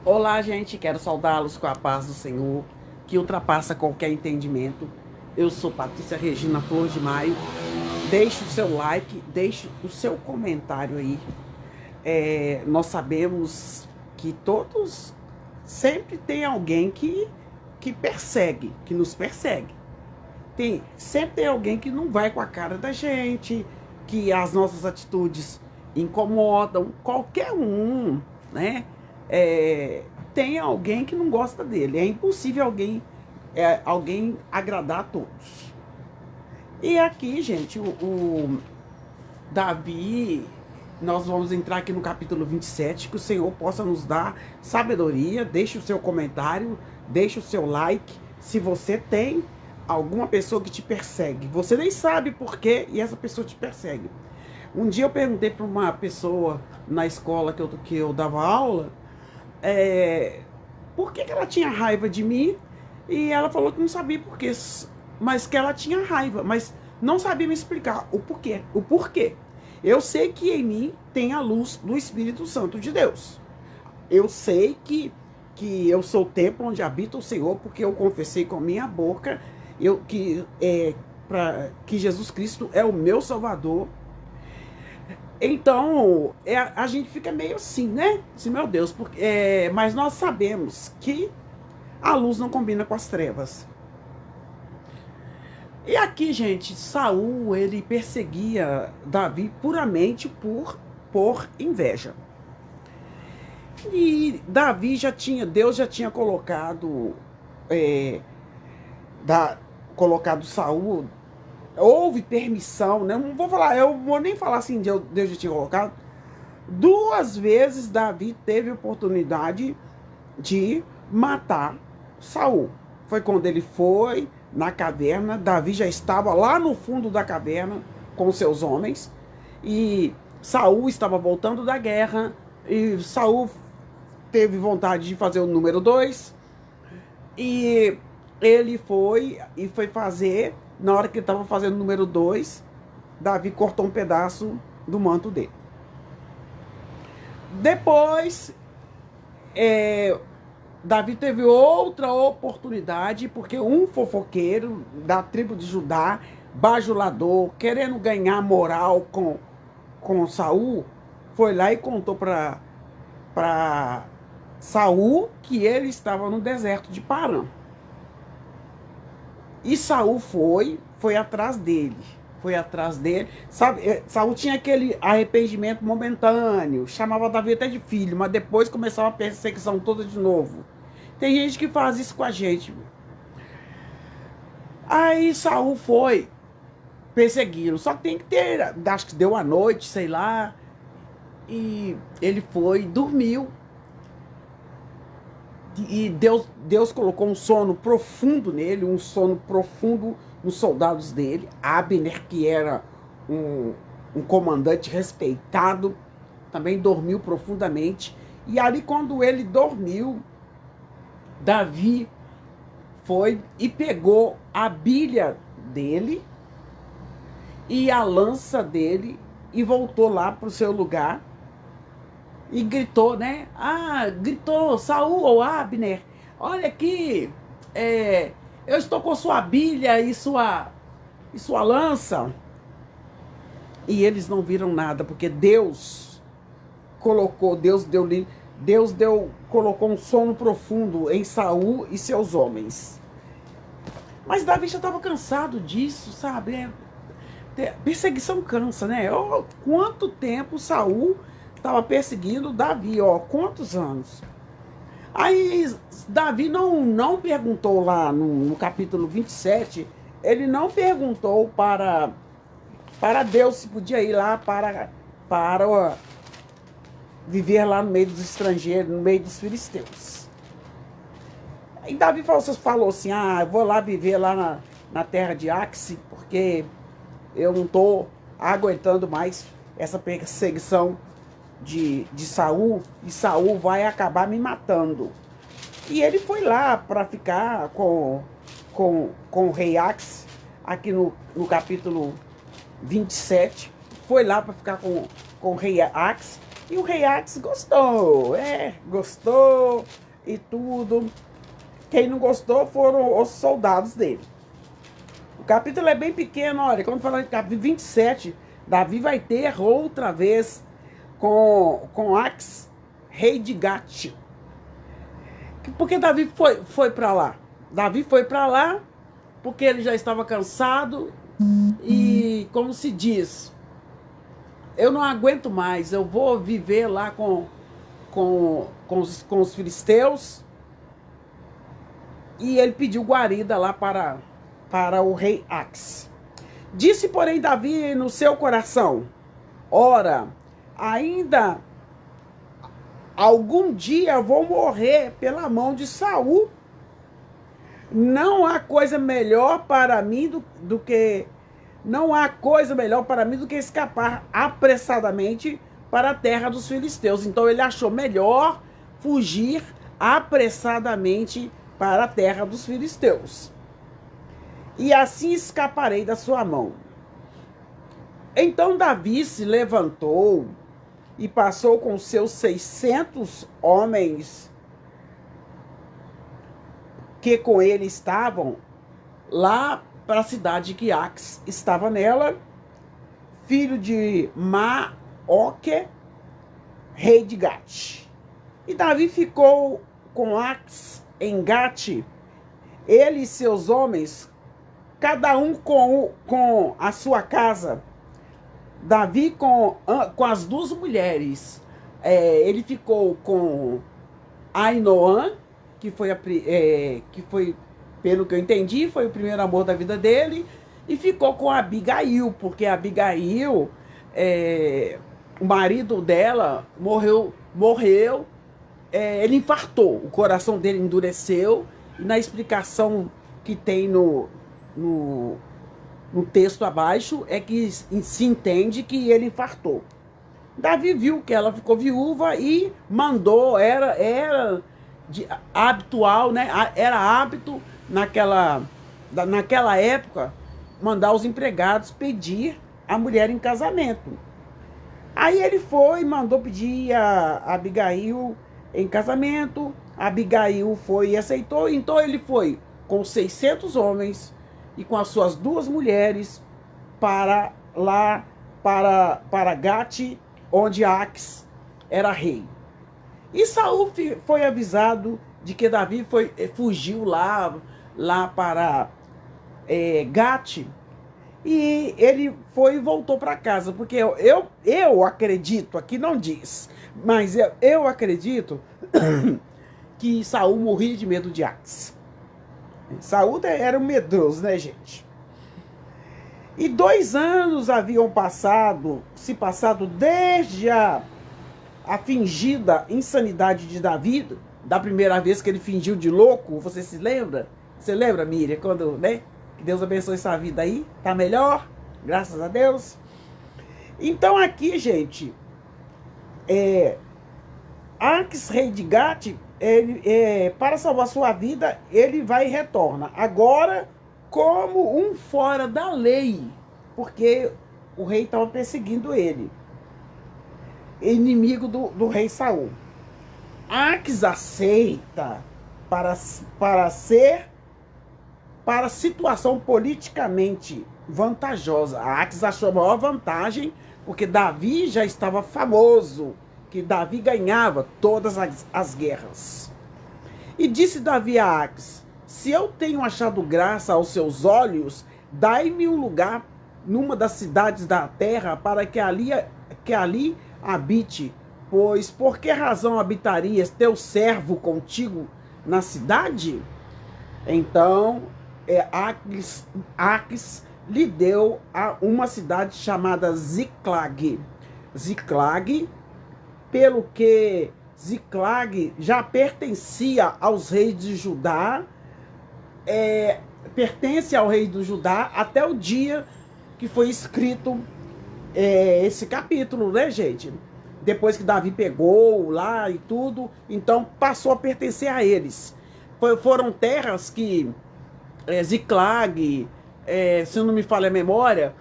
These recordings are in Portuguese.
Olá, gente, quero saudá-los com a paz do Senhor, que ultrapassa qualquer entendimento. Eu sou Patrícia Regina Flor de Maio. Deixe o seu like, deixe o seu comentário aí. Nós sabemos que todos sempre tem alguém que persegue, que nos persegue. Sempre tem alguém que não vai com a cara da gente, que as nossas atitudes incomodam, qualquer um, né? Tem alguém que não gosta dele. É impossível alguém agradar a todos. E aqui, gente, o Davi, nós vamos entrar aqui no capítulo 27, que o Senhor possa nos dar sabedoria. Deixe o seu comentário, deixe o seu like. Se você tem alguma pessoa que te persegue, você nem sabe por quê e essa pessoa te persegue. Um dia eu perguntei para uma pessoa na escola que eu dava aula, por que ela tinha raiva de mim, e ela falou que não sabia por quê, mas que ela tinha raiva, mas não sabia me explicar o porquê. Eu sei que em mim tem a luz do Espírito Santo de Deus. Eu sei que eu sou o templo onde habita o Senhor, porque eu confessei com a minha boca que Jesus Cristo é o meu Salvador. Então, a gente fica meio assim, né? Assim, meu Deus, mas nós sabemos que a luz não combina com as trevas. E aqui, gente, Saul, ele perseguia Davi puramente por inveja. E Davi Deus já tinha colocado Saul. Houve permissão, né? Eu vou nem falar assim, Deus já tinha colocado. 2 vezes Davi teve oportunidade de matar Saul. Foi quando ele foi na caverna. Davi já estava lá no fundo da caverna com seus homens, e Saul estava voltando da guerra, e Saul teve vontade de fazer o número 2, e ele foi fazer. Na hora que ele estava fazendo o número 2, Davi cortou um pedaço do manto dele. Depois, Davi teve outra oportunidade, porque um fofoqueiro da tribo de Judá, bajulador, querendo ganhar moral com Saul, foi lá e contou para Saul que ele estava no deserto de Parã. E Saul foi atrás dele. Sabe, Saul tinha aquele arrependimento momentâneo, chamava Davi até de filho, mas depois começava a perseguição toda de novo. Tem gente que faz isso com a gente. Aí Saul foi persegui-lo. Só que tem que ter, acho que deu a noite, sei lá. E ele dormiu. E Deus colocou um sono profundo nele, um sono profundo nos soldados dele. Abner, que era um comandante respeitado, também dormiu profundamente. E ali, quando ele dormiu, Davi foi e pegou a bilha dele e a lança dele e voltou lá para o seu lugar. E gritou, né? Gritou Saul ou Abner: olha aqui, eu estou com sua bilha e sua lança. E eles não viram nada, porque Deus colocou um sono profundo em Saul e seus homens. Mas Davi já estava cansado disso, sabe? Perseguição cansa, né? Quanto tempo Saul estava perseguindo Davi, quantos anos? Aí Davi não perguntou lá no capítulo 27, ele não perguntou para Deus se podia ir lá para viver lá no meio dos estrangeiros, no meio dos filisteus. E Davi falou assim: eu vou lá viver lá na terra de Axe, porque eu não estou aguentando mais essa perseguição de Saul, e Saul vai acabar me matando. E ele foi lá para ficar com o rei Axe, aqui no capítulo 27, foi lá para ficar com o rei Axe, E o rei Aques gostou, gostou e tudo. Quem não gostou foram os soldados dele. O capítulo é bem pequeno, olha, quando falar de capítulo 27, Davi vai ter outra vez com Aques, rei de Gate. Por que Davi foi para lá? Davi foi para lá porque ele já estava cansado e, como se diz, eu não aguento mais, eu vou viver lá com os filisteus. E ele pediu guarida lá para o rei Aques. Disse, porém, Davi no seu coração: ora, ainda algum dia vou morrer pela mão de Saul. Não há coisa melhor para mim do que escapar apressadamente para a terra dos filisteus. Então ele achou melhor fugir apressadamente para a terra dos filisteus. E assim escaparei da sua mão. Então Davi se levantou e passou com seus 600 homens que com ele estavam lá para a cidade que Aques estava nela, filho de Maoque, rei de Gate. E Davi ficou com Aques em Gate, ele e seus homens, cada um com a sua casa. Davi com as duas mulheres. Ele ficou com Ainoã, que foi, pelo que eu entendi, foi o primeiro amor da vida dele, e ficou com Abigail, porque Abigail, o marido dela, morreu, ele infartou, o coração dele endureceu, e na explicação que tem no texto abaixo, é que se entende que ele infartou. Davi viu que ela ficou viúva e mandou, era habitual, né? Era hábito naquela época mandar os empregados pedir a mulher em casamento. Aí ele foi e mandou pedir a Abigail em casamento. A Abigail foi e aceitou. Então ele foi com 600 homens e com as suas duas mulheres para Gate, onde Aques era rei. E Saul foi avisado de que Davi fugiu lá para Gate, e ele foi e voltou para casa, porque eu acredito, aqui não diz, mas eu acredito que Saul morria de medo de Aques. Saul era um medroso, né, gente? E 2 anos haviam se passado desde a fingida insanidade de Davi, da primeira vez que ele fingiu de louco. Você se lembra? Você lembra, Miriam, quando, né? Que Deus abençoe sua vida aí. Tá melhor? Graças a Deus. Então aqui, gente, Aques, rei de Gate, para salvar sua vida, ele vai e retorna. Agora, como um fora da lei, porque o rei estava perseguindo ele, inimigo do rei Saul. Aques aceita para a situação politicamente vantajosa. Aques achou a maior vantagem, porque Davi já estava famoso, que Davi ganhava todas as guerras. E disse Davi a Aques: se eu tenho achado graça aos seus olhos, dai-me um lugar numa das cidades da terra, para que ali habite. Pois por que razão habitarias teu servo contigo na cidade? Então Aques lhe deu uma cidade chamada Ziclag. Ziclag, pelo que Ziclag já pertencia aos reis de Judá, pertence ao rei do Judá até o dia que foi escrito esse capítulo, né, gente? Depois que Davi pegou lá e tudo, então passou a pertencer a eles. Foram terras que Ziclag, se não me falha a memória,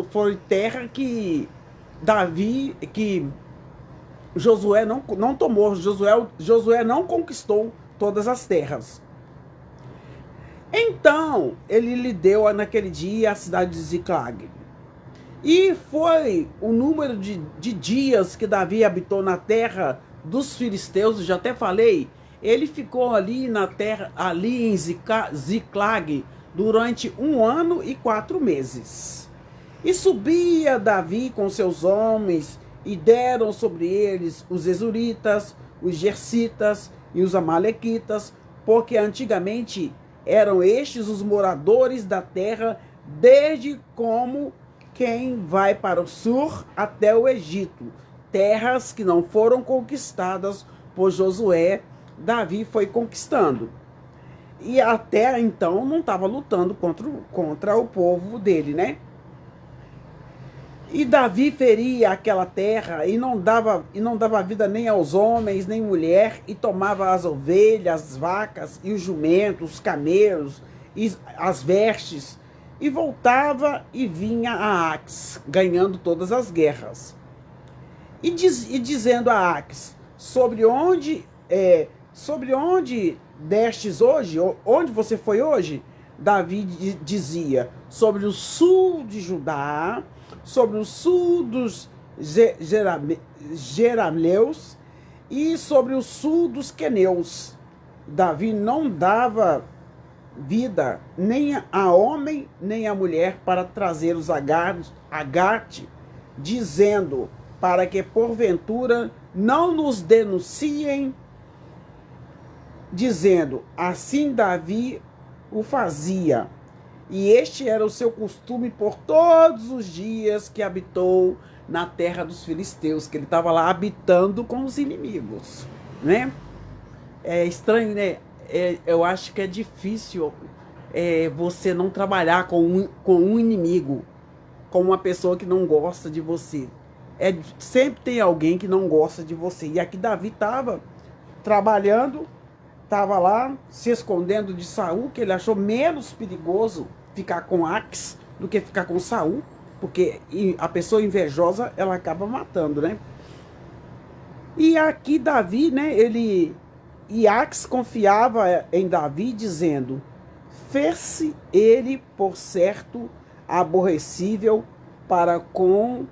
foi terra que Josué não tomou, Josué não conquistou todas as terras. Então, ele lhe deu naquele dia a cidade de Ziclag. E foi o número de dias que Davi habitou na terra dos filisteus, já até falei, ele ficou ali na terra, ali em Ziclag, durante 1 ano e 4 meses. E subia Davi com seus homens, e deram sobre eles os Ezuritas, os Gersitas e os Amalequitas, porque antigamente eram estes os moradores da terra, desde como quem vai para o sul até o Egito, terras que não foram conquistadas por Josué, Davi foi conquistando. E até então não estava lutando contra o povo dele, né? E Davi feria aquela terra e não dava vida nem aos homens, nem mulher, e tomava as ovelhas, as vacas e os jumentos, os camelos e as vestes, e voltava e vinha a Aques, ganhando todas as guerras. E dizendo a Aques, sobre onde destes hoje, onde você foi hoje? Davi dizia, sobre o sul de Judá, sobre o sul dos Jeraleus e sobre o sul dos Queneus. Davi não dava vida nem a homem nem a mulher para trazer os Agarte, dizendo, para que porventura não nos denunciem, dizendo, assim Davi o fazia. E este era o seu costume por todos os dias que habitou na terra dos filisteus, que ele estava lá habitando com os inimigos, né? É estranho, né? Eu acho que é difícil você não trabalhar com um inimigo, com uma pessoa que não gosta de você. Sempre tem alguém que não gosta de você. E aqui Davi estava trabalhando, estava lá se escondendo de Saul, que ele achou menos perigoso ficar com Aques do que ficar com Saul, porque a pessoa invejosa ela acaba matando, né? E aqui Davi, né? Aques confiava em Davi, dizendo: fez-se ele por certo aborrecível para com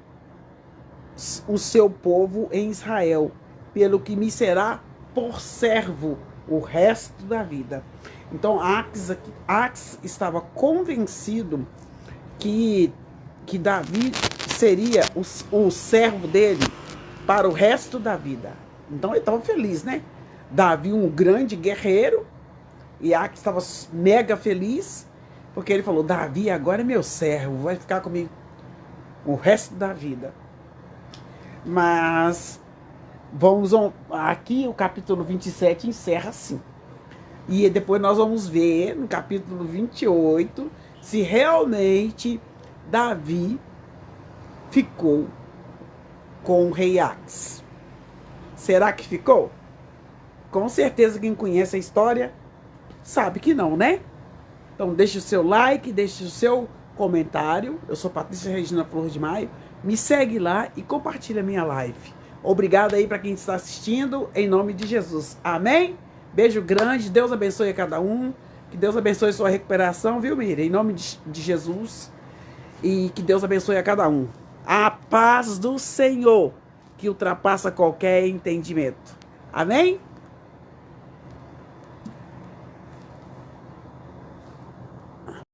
o seu povo em Israel, pelo que me será por servo o resto da vida. Então Aques estava convencido que Davi seria o servo dele para o resto da vida. Então ele estava feliz, né? Davi, um grande guerreiro, e Aques estava mega feliz, porque ele falou, Davi agora é meu servo, vai ficar comigo o resto da vida. Mas aqui o capítulo 27 encerra assim. E depois nós vamos ver no capítulo 28 se realmente Davi ficou com o rei Aques. Será que ficou? Com certeza quem conhece a história sabe que não, né? Então deixe o seu like, deixe o seu comentário. Eu sou Patrícia Regina Flor de Maio. Me segue lá e compartilha a minha live. Obrigado aí para quem está assistindo, em nome de Jesus. Amém? Beijo grande, Deus abençoe a cada um. Que Deus abençoe a sua recuperação, viu, Miriam? Em nome de Jesus. E que Deus abençoe a cada um. A paz do Senhor, que ultrapassa qualquer entendimento. Amém?